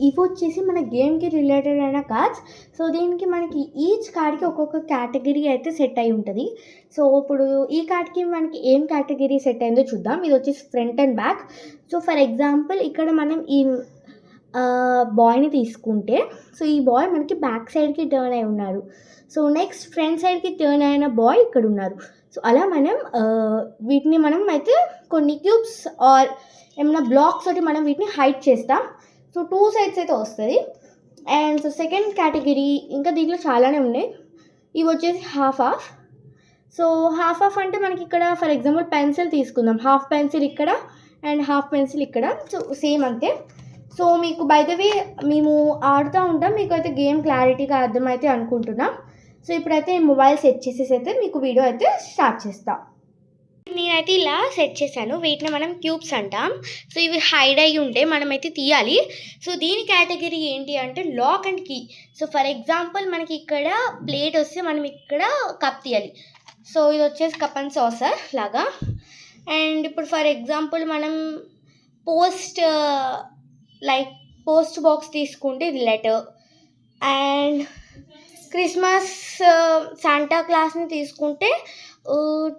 ఇవి వచ్చేసి మన గేమ్కి రిలేటెడ్ అయిన కార్డ్స్. సో దీనికి మనకి ఈచ్ కార్డ్కి ఒక్కొక్క కేటగిరీ అయితే సెట్ అయి ఉంటుంది. సో ఇప్పుడు ఈ కార్డ్కి మనకి ఏం కేటగిరీ సెట్ అయిందో చూద్దాం. ఇది వచ్చేసి front and back. So for example ఇక్కడ మనం ఈ బాయ్ని తీసుకుంటే, సో ఈ బాయ్ మనకి బ్యాక్ సైడ్కి టర్న్ అయి ఉన్నారు. సో నెక్స్ట్ ఫ్రంట్ సైడ్కి టర్న్ అయిన బాయ్ ఇక్కడ ఉన్నారు. సో అలా మనం వీటిని మనం అయితే కొన్ని క్యూబ్స్ ఆర్ ఏమైనా బ్లాక్స్ తోటి మనం వీటిని హైడ్ చేస్తాం. సో 2 సైడ్స్ అయితే వస్తుంది. అండ్ సో సెకండ్ కేటగిరీ ఇంకా దీంట్లో చాలానే ఉన్నాయి. ఇవి వచ్చేసి half half. So half half అంటే మనకి ఇక్కడ ఫర్ ఎగ్జాంపుల్ పెన్సిల్ తీసుకుందాం. హాఫ్ పెన్సిల్ ఇక్కడ అండ్ హాఫ్ పెన్సిల్ ఇక్కడ. సో సేమ్ అంతే. సో మీకు బై ద వే మేము ఆడుతూ ఉంటాం, మీకు అయితే గేమ్ క్లారిటీగా అర్థమైతే అనుకుంటున్నాం. సో ఇప్పుడైతే మొబైల్ సెట్ చేసేసి అయితే మీకు వీడియో అయితే స్టార్ట్ చేస్తాం. నేనైతే ఇలా సెట్ చేశాను. వీటిని మనం క్యూబ్స్ అంటాం. సో ఇవి హైడ్ అయ్యి ఉంటే మనమైతే తీయాలి. సో దీని కేటగిరీ ఏంటి అంటే lock and key. So for example మనకి ఇక్కడ ప్లేట్ వస్తే మనం ఇక్కడ కప్ తీయాలి. సో ఇది వచ్చేసి కప్ అండ్ సాసర్ లాగా. అండ్ ఇప్పుడు ఫర్ ఎగ్జాంపుల్ మనం పోస్ట్ బాక్స్ తీసుకుంటే ఇది లెటర్. అండ్ క్రిస్మస్ శాంటా క్లాస్ని తీసుకుంటే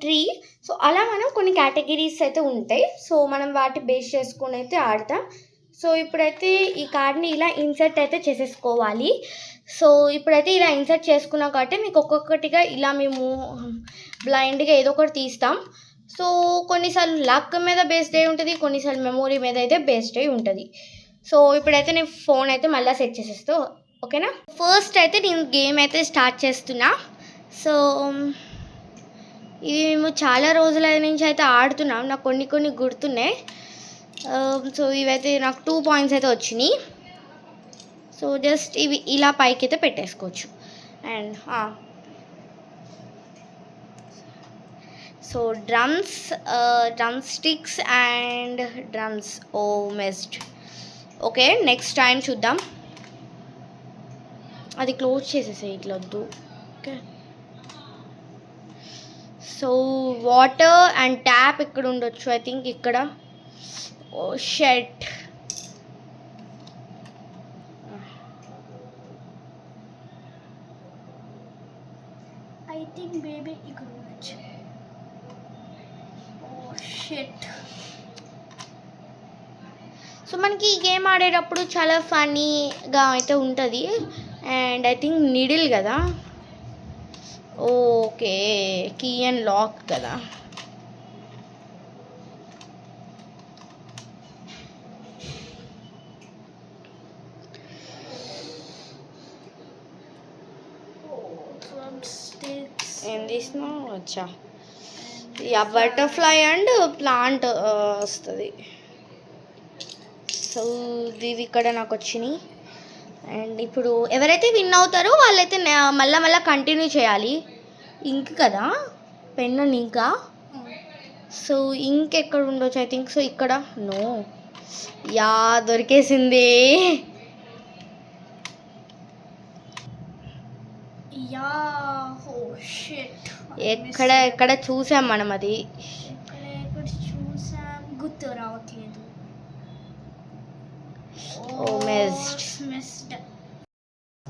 ట్రీ. సో అలా మనం కొన్ని కేటగిరీస్ అయితే ఉంటాయి. సో మనం వాటి బేస్ చేసుకుని అయితే ఆడతాం. సో ఇప్పుడైతే ఈ కార్డ్ని ఇలా ఇన్సర్ట్ అయితే చేసేసుకోవాలి. సో ఇప్పుడైతే ఇలా ఇన్సర్ట్ చేసుకున్నాం కాబట్టి మీకు ఒక్కొక్కటిగా ఇలా మేము బ్లైండ్గా ఏదో ఒకటి తీస్తాం. సో కొన్నిసార్లు లక్ మీద బేస్డ్ అయి ఉంటుంది, కొన్నిసార్లు మెమొరీ మీద అయితే బేస్డ్ అయి ఉంటుంది. సో ఇప్పుడైతే నేను ఫోన్ అయితే మళ్ళీ సెట్ చేసేస్తా. ఓకేనా? ఫస్ట్ అయితే నేను గేమ్ అయితే స్టార్ట్ చేస్తున్నా. సో ఇవి మేము చాలా రోజుల నుంచి అయితే ఆడుతున్నాం. నాకు కొన్ని గుర్తున్నాయి. సో ఇవైతే నాకు 2 పాయింట్స్ అయితే వచ్చినాయి. సో జస్ట్ ఇవి ఇలా పైకి అయితే పెట్టేసుకోవచ్చు. And so drum sticks and drums. Oh messed. Okay, next time చూద్దాం. అది క్లోజ్ చేసేసే, ఇట్లా వద్దు. Okay. So water and tap ఇక్కడ ఉండొచ్చు, ఐ థింక్ ఇక్కడ. ఓ షెట్. ఐ థింక్ బేబీ ఇక్కడ ఉండొచ్చు. ఓ షెట్. సో మనకి ఈ గేమ్ ఆడేటప్పుడు చాలా ఫన్నీగా అయితే ఉంటుంది. అండ్ ఐ థింక్ నీడిల్ కదా. ఓకే, కీ అండ్ లాక్ కదా. ఏం తీసినావు? వచ్చా, బటర్ఫ్లై అండ్ ప్లాంట్ వస్తుంది. సో ఇవి ఇక్కడ నాకు వచ్చినాయి. అండ్ ఇప్పుడు ఎవరైతే విన్ అవుతారో వాళ్ళైతే మళ్ళీ కంటిన్యూ చేయాలి. ఇంక్ కదా, పెన్ అండ్ ఇంకా. సో ఇంక్ ఎక్కడ ఉండొచ్చు? ఐ థింక్ సో ఇక్కడ. నో, యా దొరికేసింది. ఎక్కడ చూసాం మనం అది? చూసాం, గుర్తు రావట్లేదు.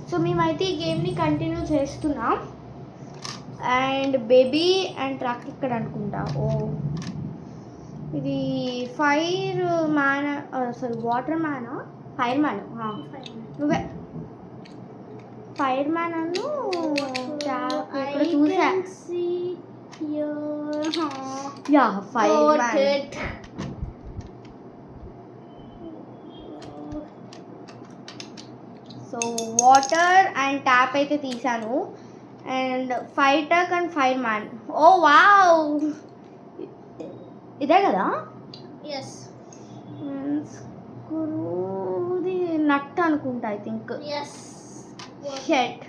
సో మేమైతే ఈ గేమ్ని కంటిన్యూ చేస్తున్నాం. అండ్ బేబీ అండ్ ట్రక్ ఇక్కడ అనుకుంటా. ఓ ఇది ఫైర్ మ్యాన్, సారీ వాటర్ మ్యానా, ఫైర్ మ్యాన్. నువ్వే ఫైర్ మ్యాన్ అను ఇక్కడ చూసా. Yeah fireman. So water and tap అయితే తీసాను. And fire truck and fireman. Oh wow, ఇదే కదా? ఎస్. స్క్రూది నట్ అనుకుంటా, ఐ థింక్. ఎస్. షెట్.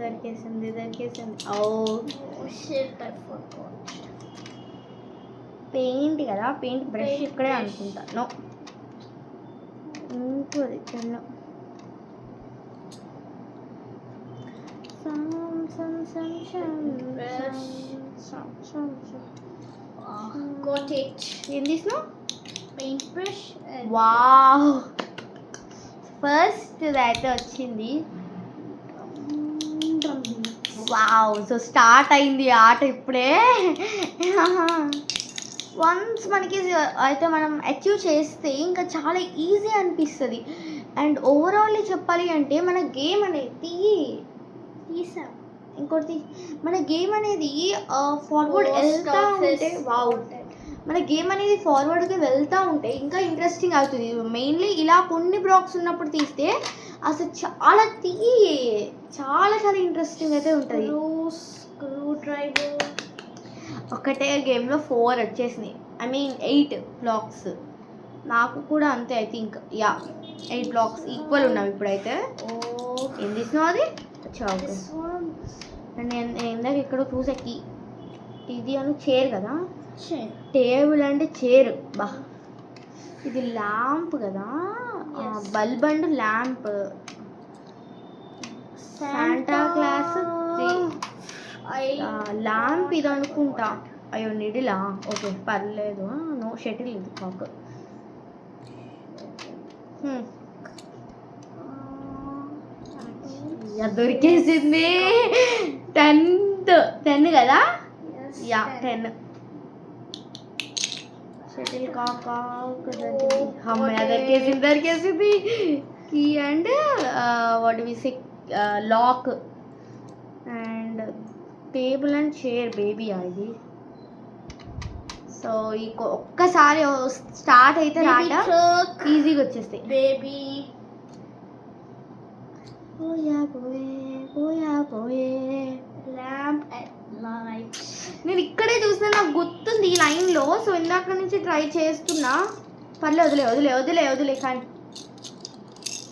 దొరికేసింది. Oh shit, I forgot. Paint కదా, పెయింట్ బ్రష్ ఇక్కడే అనుకుంటా. నో, ఇంకోది చిన్న. Got it. ఏం తీసినావు? Paintbrush. వావ్, ఫస్ట్ అయితే వచ్చింది. వావ్, సో స్టార్ట్ అయింది ఆట ఇప్పుడే. వన్స్ మనకి అయితే మనం అచీవ్ చేస్తే ఇంకా చాలా ఈజీ అనిపిస్తుంది. అండ్ ఓవరాల్లీ చెప్పాలి అంటే మన గేమ్ అనేది తీసాం. ఇంకోటి మన గేమ్ అనేది ఫార్వర్డ్ వెళ్తూ ఉంటే వావ్, మన గేమ్ అనేది ఫార్వర్డ్గా వెళ్తూ ఉంటే ఇంకా ఇంట్రెస్టింగ్ అవుతుంది. మెయిన్లీ ఇలా కొన్ని బ్లాక్స్ ఉన్నప్పుడు తీస్తే అసలు చాలా చాలా చాలా ఇంట్రెస్టింగ్ అయితే ఉంటుంది. Screw driver. ఒకటే గేమ్లో 4 వచ్చేసినాయి, ఐ మీన్ 8 బ్లాక్స్. నాకు కూడా అంతే, ఐ థింక్ 8 బ్లాక్స్ ఈక్వల్ ఉన్నావు ఇప్పుడైతే. ఏం తీసినావు అది? నేను ఇందాక ఎక్కడో చూసాకి ఇది అని చైర్ కదా, టేబుల్ అంటే చైర్. బా, ఇది ల్యాంప్ కదా, bulb and lamp. Santa Claus lamp ఇది అనుకుంటా. అయ్యో నిడిలా, ఓకే పర్లేదు. నో షటిల్ ఇది కాక్. దొరికేసింది. 10 కదా, 10 షటిల్ కాక్. దొరికేసింది. Key and what we say lock and table and chair baby ఇది. సో ఒక్కసారి స్టార్ట్ అయితే రాట ఈజీగా వచ్చేస్తాయి. బేబీ పోయే ల్యాంప్ అండ్ లైట్. నేను ఇక్కడే చూసిన, నాకు గుర్తుంది ఈ లైన్లో. సో ఇందాక నుంచి ట్రై చేస్తున్నా. పర్లే, వదిలే కానీ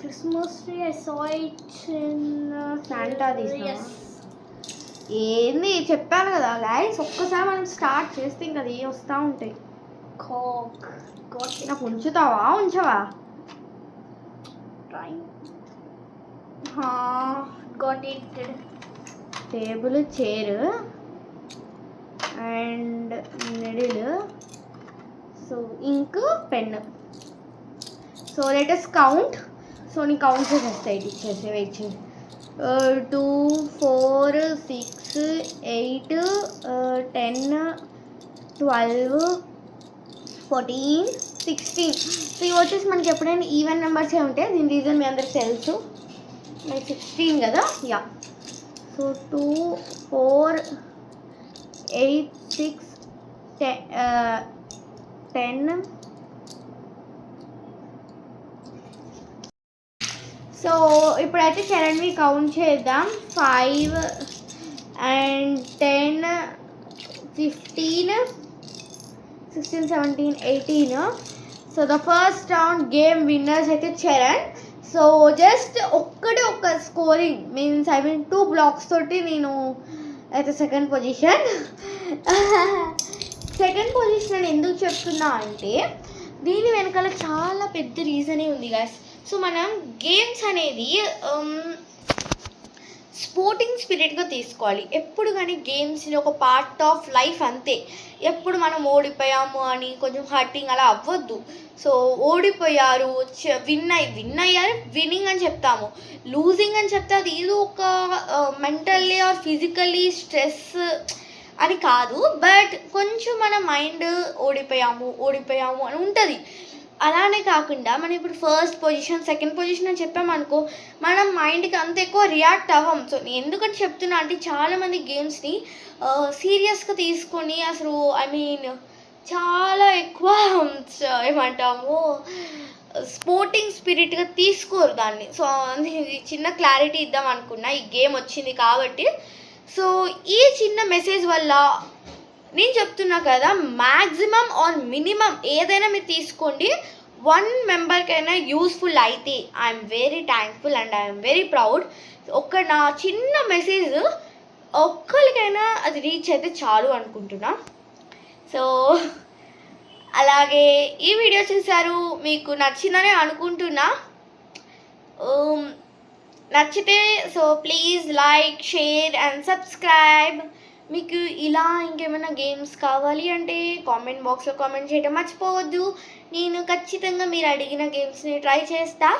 Christmas tree. I saw it in Santa తీసిన. ఏంది చెప్పాను కదా గైస్, ఒక్కసారి మనం స్టార్ట్ చేస్తే ఇంకా అది వస్తూ ఉంటాయి. కాక్. నాకు ఉంచవా? Got it. Table, chair and needle. So ink, pen. So let's count. So నీ కౌంట్ చేసేస్తాయి ఇచ్చేసి. వెయిట్ చేసి 2 4 6 8 10 12 14 16. సో ఇవి వచ్చేసి మనకి ఎప్పుడైనా ఈవెన్ నెంబర్సే ఉంటాయి. దీని రీజన్ మీ అందరికి తెలుసు. 16 కదా. సో 2 4 8 6 10. సో ఇప్పుడైతే చరణ్వి కౌంట్ చేద్దాం. 5 and 10 15 16 17 18. So the first round game winners అయితే చరణ్. సో జస్ట్ ఒక్క స్కోరింగ్ మీన్స్ 2 బ్లాక్స్ తోటి నేను అయితే సెకండ్ పొజిషన్ అని ఎందుకు చెప్తున్నా అంటే దీని వెనకాల చాలా పెద్ద రీజనే ఉంది గాయస్. సో మనం గేమ్స్ అనేది స్పోర్టింగ్ స్పిరిట్గా తీసుకోవాలి ఎప్పుడు కానీ. గేమ్స్ని ఒక పార్ట్ ఆఫ్ లైఫ్ అంతే. ఎప్పుడు మనం ఓడిపోయాము అని కొంచెం హర్టింగ్ అలా అవ్వద్దు. సో ఓడిపోయారు, విన్ అయ్యారు, విన్నింగ్ అని చెప్తాము. లూజింగ్ అని చెప్తే అది ఏదో ఒక మెంటల్లీ ఆర్ ఫిజికల్లీ స్ట్రెస్ అని కాదు. బట్ కొంచెం మన మైండ్ ఓడిపోయాము అని ఉంటుంది. అలానే కాకుండా మనం ఇప్పుడు ఫస్ట్ పొజిషన్ సెకండ్ పొజిషన్ అని చెప్పామనుకో, మనం మైండ్కి అంత ఎక్కువ రియాక్ట్ అవ్వం. సో నేను ఎందుకంటే చెప్తున్నా అంటే చాలామంది గేమ్స్ని సీరియస్గా తీసుకొని అసలు చాలా ఎక్కువ ఏమంటాము స్పోర్టింగ్ స్పిరిట్గా తీసుకోరు దాన్ని. సో చిన్న క్లారిటీ ఇద్దాం అనుకున్నా ఈ గేమ్ వచ్చింది కాబట్టి. సో ఈ చిన్న మెసేజ్ వల్ల నేను చెప్తున్నా కదా, మ్యాక్సిమం ఆర్ మినిమం ఏదైనా మీరు తీసుకోండి, 1 మెంబర్కైనా యూస్ఫుల్ అయితే I'm very thankful and I'm very proud. నా చిన్న మెసేజ్ ఒక్కరికైనా అది రీచ్ అయితే చాలు అనుకుంటున్నా. సో అలాగే ఈ వీడియో చూసారు, మీకు నచ్చిందని అనుకుంటున్నా. నచ్చితే so please like, share and subscribe. మీకు ఇలా ఇంకేమైనా గేమ్స్ కావాలి అంటే కామెంట్ బాక్స్లో కామెంట్ చేయడం మర్చిపోవద్దు. నేను ఖచ్చితంగా మీరు అడిగిన గేమ్స్ని ట్రై చేస్తా.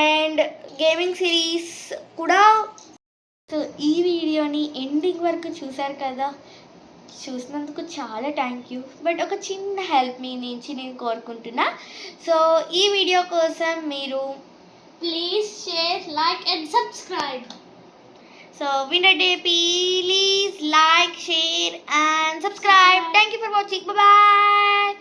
అండ్ గేమింగ్ సిరీస్ కూడా. సో ఈ వీడియోని ఎండింగ్ వరకు చూసారు కదా, చూసినందుకు చాలా థ్యాంక్ యూ. బట్ ఒక చిన్న హెల్ప్ మీ నుంచి నేను కోరుకుంటున్నా. సో ఈ వీడియో కోసం మీరు Please share, like and subscribe. So వినడే please like, share and subscribe. Thank you for watching. Bye.